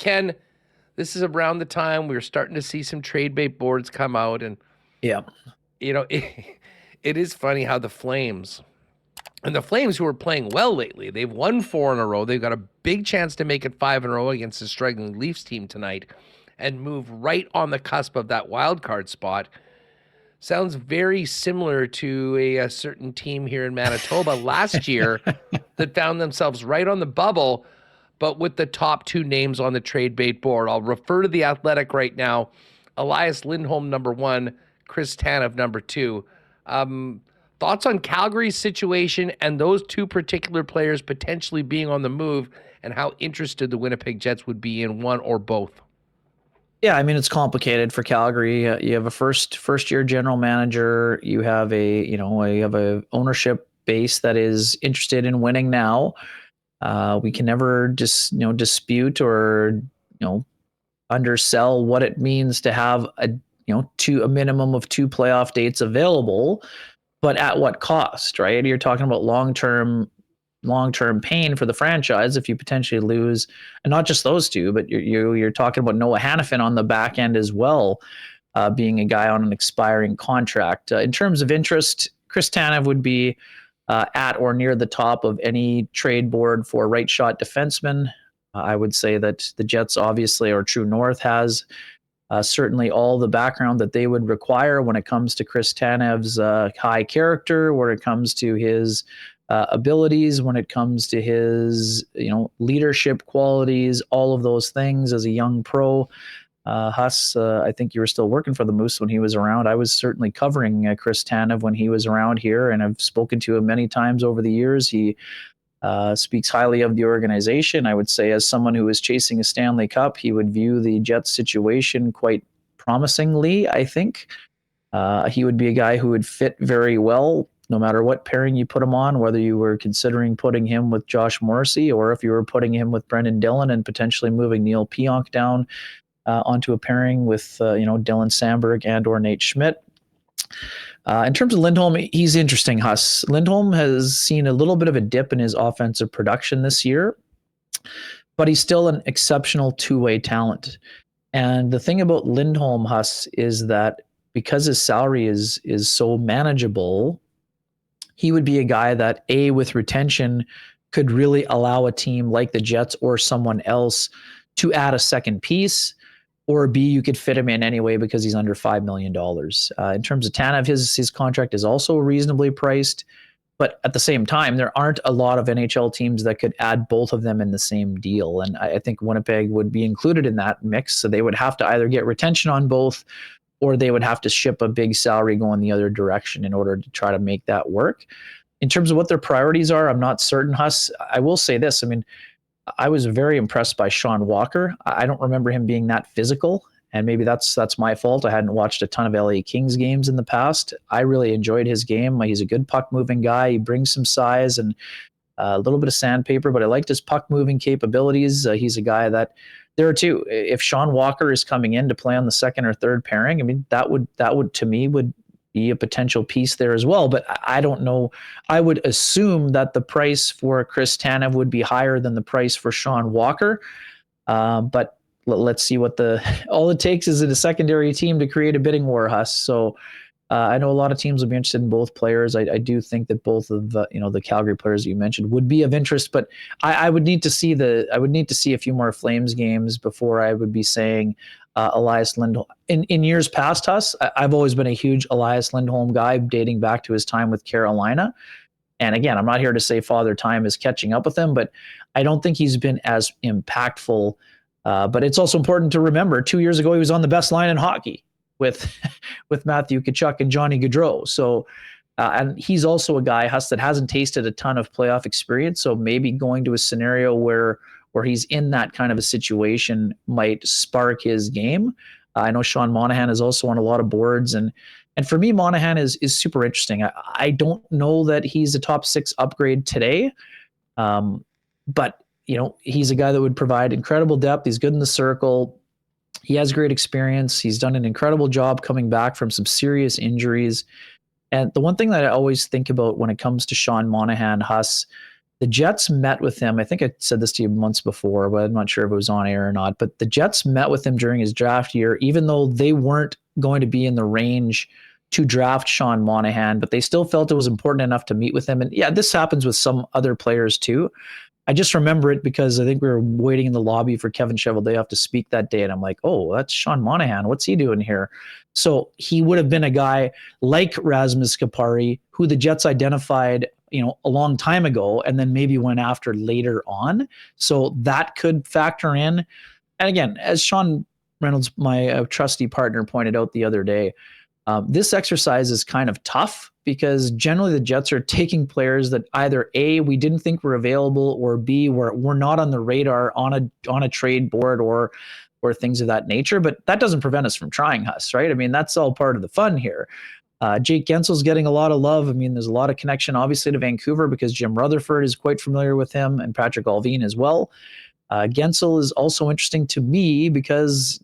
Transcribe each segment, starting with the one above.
Ken, this is around the time we were starting to see some trade bait boards come out. And, Yeah. It is funny how the Flames, who are playing well lately, they've won 4 in a row. They've got a big chance to make it 5 in a row against the struggling Leafs team tonight and move right on the cusp of that wild card spot. Sounds very similar to a certain team here in Manitoba last year that found themselves right on the bubble, but with the top 2 names on the trade bait board. I'll refer to the Athletic right now. Elias Lindholm, number 1, Chris Tanev, number 2. Thoughts on Calgary's situation and those 2 particular players potentially being on the move, and how interested the Winnipeg Jets would be in one or both? Yeah, I mean, it's complicated for Calgary. You have a first year general manager. You have a ownership base that is interested in winning now. We can never just dispute or undersell what it means to have a minimum of 2 playoff dates available, but at what cost, right? You're talking about long-term pain for the franchise if you potentially lose, and not just those 2, but you're talking about Noah Hannafin on the back end as well, being a guy on an expiring contract. In terms of interest, Chris Tanev would be at or near the top of any trade board for right shot defenseman. I would say that the Jets, obviously, or True North, has certainly all the background that they would require when it comes to Chris Tanev's high character, when it comes to his abilities, when it comes to his leadership qualities, all of those things as a young pro. Huss, I think you were still working for the Moose when he was around. I was certainly covering Chris Tanev when he was around here, and I've spoken to him many times over the years. He speaks highly of the organization. I would say, as someone who is chasing a Stanley Cup, he would view the Jets situation quite promisingly, I think. He would be a guy who would fit very well no matter what pairing you put him on, whether you were considering putting him with Josh Morrissey or if you were putting him with Brendan Dillon and potentially moving Neil Pionk down onto a pairing with Dylan Sandberg and or Nate Schmidt. In terms of Lindholm, he's interesting, Huss. Lindholm has seen a little bit of a dip in his offensive production this year, but he's still an exceptional 2-way talent. And the thing about Lindholm, Huss, is that because his salary is so manageable, he would be a guy that, A, with retention, could really allow a team like the Jets or someone else to add a second piece, or B, you could fit him in anyway because he's under $5 million. In terms of Tanev, his contract is also reasonably priced, but at the same time, there aren't a lot of NHL teams that could add both of them in the same deal, and I think Winnipeg would be included in that mix, so they would have to either get retention on both, or they would have to ship a big salary going the other direction in order to try to make that work. In terms of what their priorities are, I'm not certain, Huss. I will say this. I mean, I was very impressed by Sean Walker. I don't remember him being that physical, and maybe that's my fault. I hadn't watched a ton of LA Kings games in the past. I really enjoyed his game. He's a good puck-moving guy. He brings some size and a little bit of sandpaper, but I liked his puck-moving capabilities. He's a guy that there are 2. If Sean Walker is coming in to play on the second or third pairing, I mean, that would to me would be a potential piece there as well. But I don't know. I would assume that the price for Chris Tanev would be higher than the price for Sean Walker. But let's see what all it takes is a secondary team to create a bidding war, Huss. So I know a lot of teams would be interested in both players. I do think that both of the Calgary players that you mentioned would be of interest, but I would need to see a few more Flames games before I would be saying Elias Lindholm. In years past, Huss, I've always been a huge Elias Lindholm guy, dating back to his time with Carolina. And again, I'm not here to say Father Time is catching up with him, but I don't think he's been as impactful. But it's also important to remember 2 years ago, he was on the best line in hockey with Matthew Tkachuk and Johnny Gaudreau. So, and he's also a guy, Huss, that hasn't tasted a ton of playoff experience. So maybe going to a scenario where he's in that kind of a situation might spark his game. I know Sean Monahan is also on a lot of boards, and for me, Monahan is super interesting. I don't know that he's a top 6 upgrade today, but he's a guy that would provide incredible depth. He's good in the circle. He has great experience. He's done an incredible job coming back from some serious injuries. And the one thing that I always think about when it comes to Sean Monahan, Huss, The Jets met with him. I think I said this to you months before, but I'm not sure if it was on air or not. But the Jets met with him during his draft year, even though they weren't going to be in the range to draft Sean Monahan, but they still felt it was important enough to meet with him. And yeah, this happens with some other players too. I just remember it because I think we were waiting in the lobby for Kevin Cheveldayoff to speak that day. And I'm like, oh, that's Sean Monahan. What's he doing here? So he would have been a guy like Rasmus Kapari, who the Jets identified, a long time ago, and then maybe went after later on. So that could factor in. And again, as Sean Reynolds, my trusty partner, pointed out the other day, this exercise is kind of tough because generally the Jets are taking players that either A, we didn't think were available, or B, were not on the radar on a trade board or things of that nature. But that doesn't prevent us from trying, Huss, right? I mean, that's all part of the fun here. Jake Gensel's getting a lot of love. I mean, there's a lot of connection, obviously, to Vancouver because Jim Rutherford is quite familiar with him, and Patrick Allvin as well. Gensel is also interesting to me because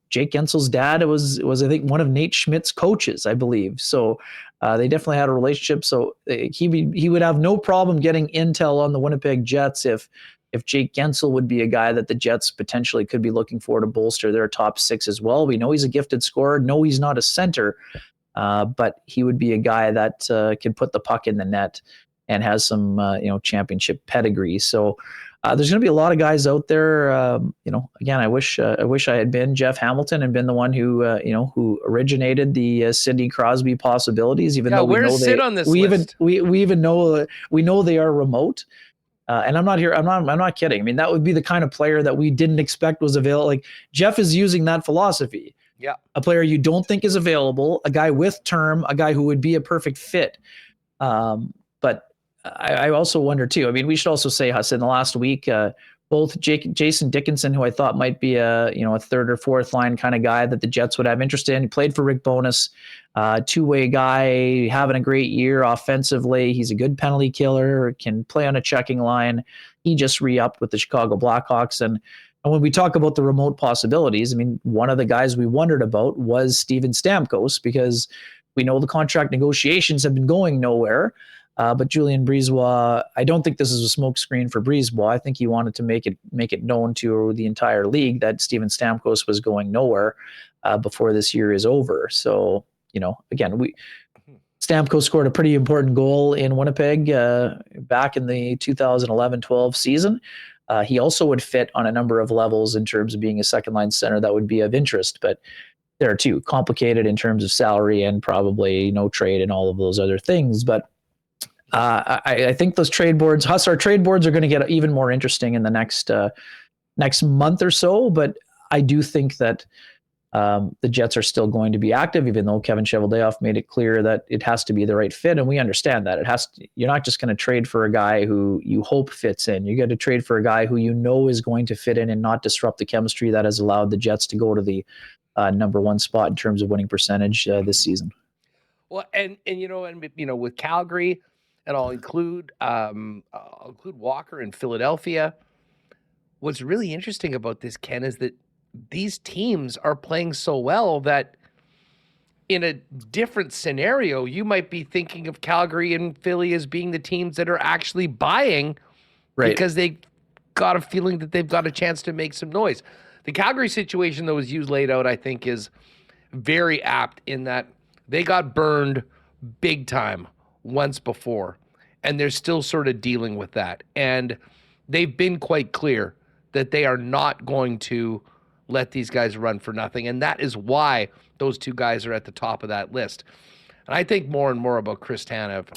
Jake Gensel's dad was I think one of Nate Schmidt's coaches, I believe. So they definitely had a relationship. So he would have no problem getting intel on the Winnipeg Jets if Jake Gensel would be a guy that the Jets potentially could be looking for to bolster their top six as well. We know he's a gifted scorer. No, he's not a center, but he would be a guy that can put the puck in the net and has some championship pedigree. So there's going to be a lot of guys out there. Again, I wish I had been Jeff Hamilton and been the one who originated the Sidney Crosby possibilities. Even though we know Sid on this we list? even know they are remote. And I'm not kidding. I mean, that would be the kind of player that we didn't expect was available. Like Jeff is using that philosophy. Yeah, a player you don't think is available, a guy with term, a guy who would be a perfect fit. But I also wonder too. I mean, we should also say, Huss, in the last week, both Jason Dickinson, who I thought might be a third or fourth line kind of guy that the Jets would have interest in. He played for Rick Bowness, two-way guy, having a great year offensively. He's a good penalty killer, can play on a checking line. He just re-upped with the Chicago Blackhawks. And when we talk about the remote possibilities, I mean, one of the guys we wondered about was Steven Stamkos, because we know the contract negotiations have been going nowhere. But Julien Brisebois, I don't think this is a smokescreen for Brisebois. I think he wanted to make it known to the entire league that Steven Stamkos was going nowhere before this year is over. So, again, Stamkos scored a pretty important goal in Winnipeg back in the 2011-12 season. He also would fit on a number of levels in terms of being a second line center that would be of interest, but they're too complicated in terms of salary and probably no trade and all of those other things. But I think those trade boards, our trade boards are going to get even more interesting in the next month or so. But I do think that the Jets are still going to be active, even though Kevin Cheveldayoff made it clear that it has to be the right fit. And we understand that you're not just going to trade for a guy who you hope fits in. You got to trade for a guy who is going to fit in and not disrupt the chemistry that has allowed the Jets to go to the number one spot in terms of winning percentage this season. Well, and with Calgary, and I'll include Walker in Philadelphia. What's really interesting about this, Ken, is that these teams are playing so well that in a different scenario, you might be thinking of Calgary and Philly as being the teams that are actually buying, right, because they got a feeling that they've got a chance to make some noise. The Calgary situation, though, as you laid out, I think is very apt in that they got burned big time once before, and they're still sort of dealing with that. And they've been quite clear that they are not going to let these guys run for nothing. And that is why those two guys are at the top of that list. And I think more and more about Chris Tanev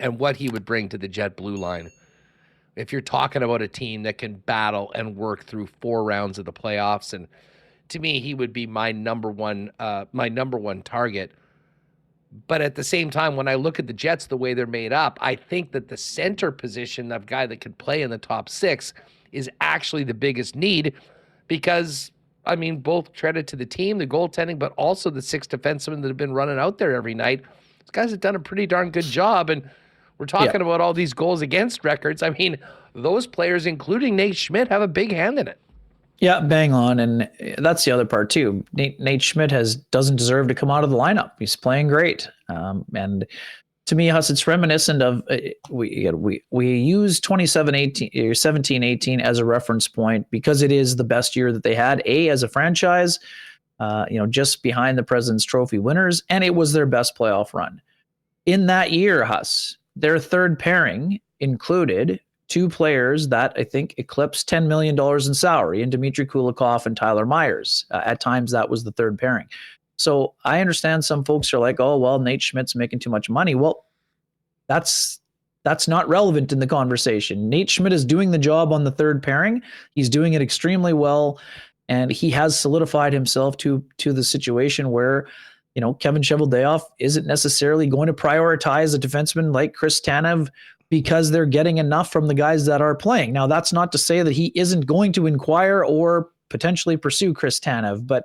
and what he would bring to the Jet Blue line. If you're talking about a team that can battle and work through 4 rounds of the playoffs, and to me, he would be my number one target. But at the same time, when I look at the Jets, the way they're made up, I think that the center position of guy that could play in the top 6 is actually the biggest need because, I mean, both credit to the team, the goaltending, but also the 6 defensemen that have been running out there every night. These guys have done a pretty darn good job, and we're talking about all these goals against records. I mean, those players, including Nate Schmidt, have a big hand in it. Yeah, bang on. And that's the other part too. Nate Schmidt doesn't deserve to come out of the lineup. He's playing great. And to me, Huss, it's reminiscent of we use 17-18 as a reference point because it is the best year that they had as a franchise, just behind the President's Trophy winners, and it was their best playoff run. In that year, Huss, their third pairing included two players that I think eclipsed $10 million in salary, in Dmitry Kulikov and Tyler Myers. At times, that was the third pairing. So I understand some folks are like, oh, well, Nate Schmidt's making too much money. Well, that's not relevant in the conversation. Nate Schmidt is doing the job on the third pairing. He's doing it extremely well, and he has solidified himself to the situation where, Kevin Cheveldayoff isn't necessarily going to prioritize a defenseman like Chris Tanev because they're getting enough from the guys that are playing. Now, that's not to say that he isn't going to inquire or potentially pursue Chris Tanev, but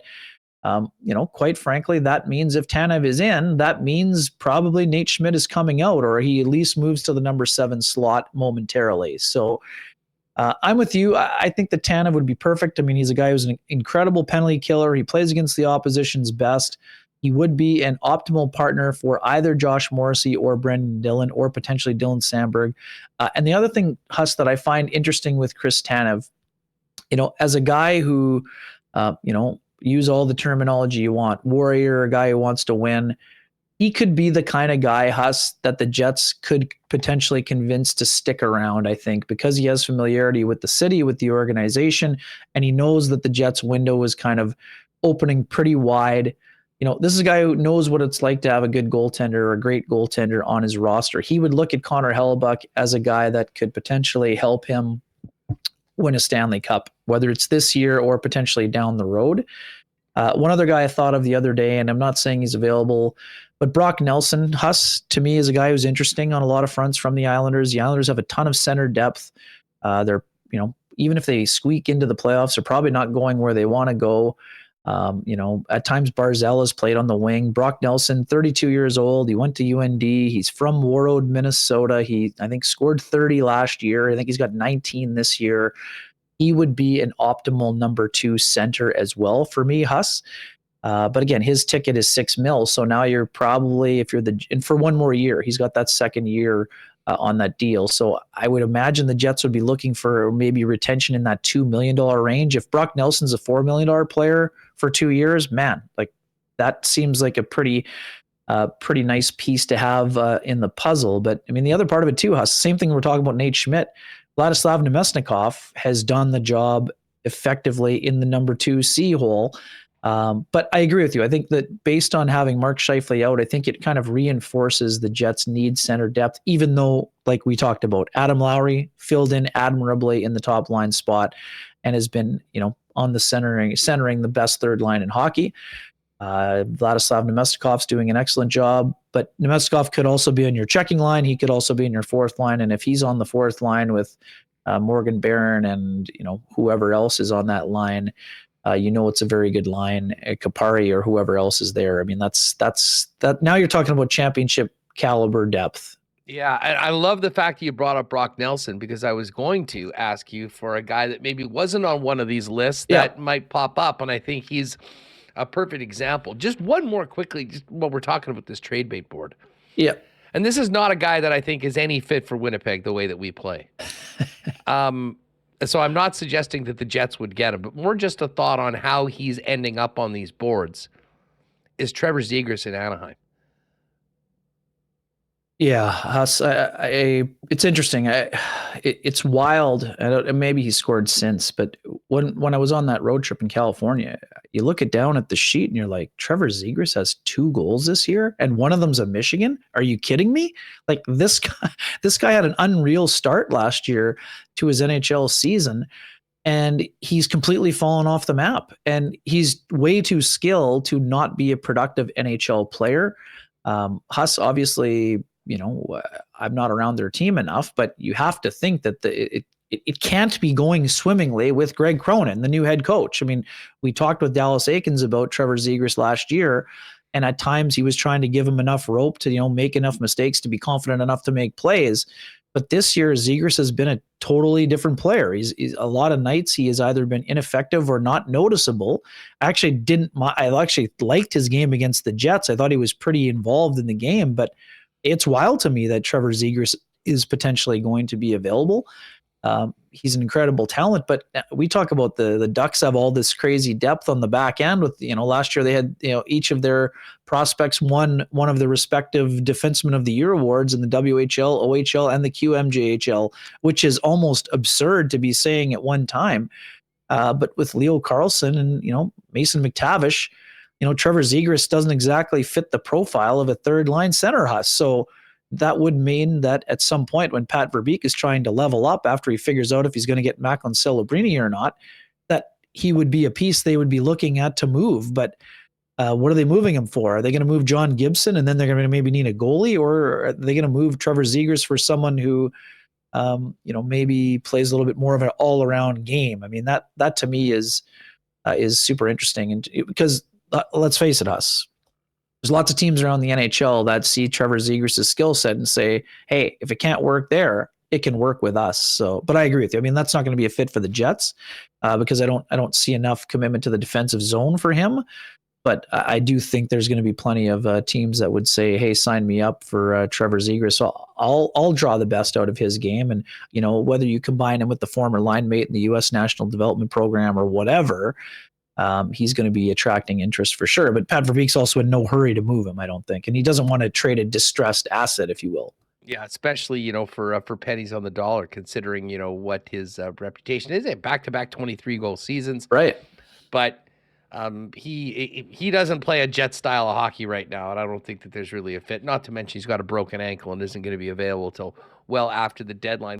quite frankly, that means if Tanev is in, that means probably Nate Schmidt is coming out, or he at least moves to the number 7 slot momentarily. So I'm with you. I think that Tanev would be perfect. I mean, he's a guy who's an incredible penalty killer. He plays against the opposition's best. He would be an optimal partner for either Josh Morrissey or Brendan Dillon or potentially Dylan Sandberg. And the other thing, Huss, that I find interesting with Chris Tanev, as a guy who, use all the terminology you want, warrior, a guy who wants to win, he could be the kind of guy, Huss, that the Jets could potentially convince to stick around, I think, because he has familiarity with the city, with the organization, and he knows that the Jets window is kind of opening pretty wide. This is a guy who knows what it's like to have a good goaltender or a great goaltender on his roster. He would look at Connor Hellebuck as a guy that could potentially help him win a Stanley Cup, whether it's this year or potentially down the road. One other guy I thought of the other day, and I'm not saying he's available, but Brock Nelson, Huss, to me, is a guy who's interesting on a lot of fronts from the Islanders. The Islanders have a ton of center depth. They're, even if they squeak into the playoffs, they're probably not going where they want to go. At times Barzell has played on the wing. Brock Nelson, 32 years old. He went to UND. He's from Warroad, Minnesota. He, I think, scored 30 last year. I think he's got 19 this year. He would be an optimal number 2 center as well for me, Huss. But again, his ticket is $6 million. So now you're probably, and for one more year, he's got that second year on that deal. So I would imagine the Jets would be looking for maybe retention in that $2 million range. If Brock Nelson's a $4 million player for 2 years, man, like that seems like a pretty nice piece to have in the puzzle. But I mean, the other part of it too, Huss, same thing we're talking about Nate Schmidt. Vladislav Nemesnikov has done the job effectively in the number 2 C hole. But I agree with you. I think that based on having Mark Scheifele out, I think it kind of reinforces the Jets' need center depth, even though, like we talked about, Adam Lowry filled in admirably in the top line spot and has been, on the centering the best third line in hockey. Vladislav Nemesnikov's doing an excellent job, but Nemesnikov could also be on your checking line. He could also be in your fourth line. And if he's on the fourth line with Morgan Barron and, whoever else is on that line, it's a very good line, Kapari or whoever else is there. I mean, that's now you're talking about championship caliber depth. Yeah, I love the fact that you brought up Brock Nelson, because I was going to ask you for a guy that maybe wasn't on one of these lists that might pop up, and I think he's a perfect example. Just one more quickly, just while we're talking about this trade bait board. Yeah. And this is not a guy that I think is any fit for Winnipeg the way that we play. So I'm not suggesting that the Jets would get him, but more just a thought on how he's ending up on these boards is Trevor Zegras in Anaheim. Yeah, it's interesting. It's wild. And maybe he scored since, but when I was on that road trip in California, you look down at the sheet and you're like, Trevor Zegras has 2 goals this year, and one of them's a Michigan. Are you kidding me? Like this guy had an unreal start last year to his NHL season, and he's completely fallen off the map. And he's way too skilled to not be a productive NHL player. Huss, obviously, I'm not around their team enough, but you have to think that it can't be going swimmingly with Greg Cronin, the new head coach. I mean, we talked with Dallas Aikens about Trevor Zegras last year, and at times he was trying to give him enough rope to, make enough mistakes to be confident enough to make plays. But this year, Zegras has been a totally different player. He's a lot of nights he has either been ineffective or not noticeable. I actually liked his game against the Jets. I thought he was pretty involved in the game, but it's wild to me that Trevor Zegras is potentially going to be available. He's an incredible talent, but we talk about the Ducks have all this crazy depth on the back end with, last year they had, each of their prospects won one of the respective Defenseman of the Year awards in the WHL, OHL, and the QMJHL, which is almost absurd to be saying at one time. But with Leo Carlsson and, Mason McTavish, Trevor Zegras doesn't exactly fit the profile of a third line center Huss. So that would mean that at some point when Pat Verbeek is trying to level up after he figures out if he's going to get Macklin Celebrini or not, that he would be a piece they would be looking at to move. But what are they moving him for? Are they going to move John Gibson and then they're going to maybe need a goalie, or are they going to move Trevor Zegras for someone who, maybe plays a little bit more of an all-around game? I mean, that to me is super interesting, and because let's face it, Huss, there's lots of teams around the NHL that see Trevor Zegras' skill set and say, hey, if it can't work there, it can work with us. So, but I agree with you. I mean, that's not going to be a fit for the Jets because I don't see enough commitment to the defensive zone for him. But I do think there's going to be plenty of teams that would say, hey, sign me up for Trevor Zegras. So I'll draw the best out of his game. And, whether you combine him with the former line mate in the U.S. National Development Program or whatever, he's going to be attracting interest for sure. But Pat Verbeek's also in no hurry to move him, I don't think. And he doesn't want to trade a distressed asset, if you will. Yeah, especially, for pennies on the dollar, considering, what his reputation is. Back-to-back 23-goal seasons. Right. But he doesn't play a Jet style of hockey right now, and I don't think that there's really a fit. Not to mention he's got a broken ankle and isn't going to be available till well after the deadline.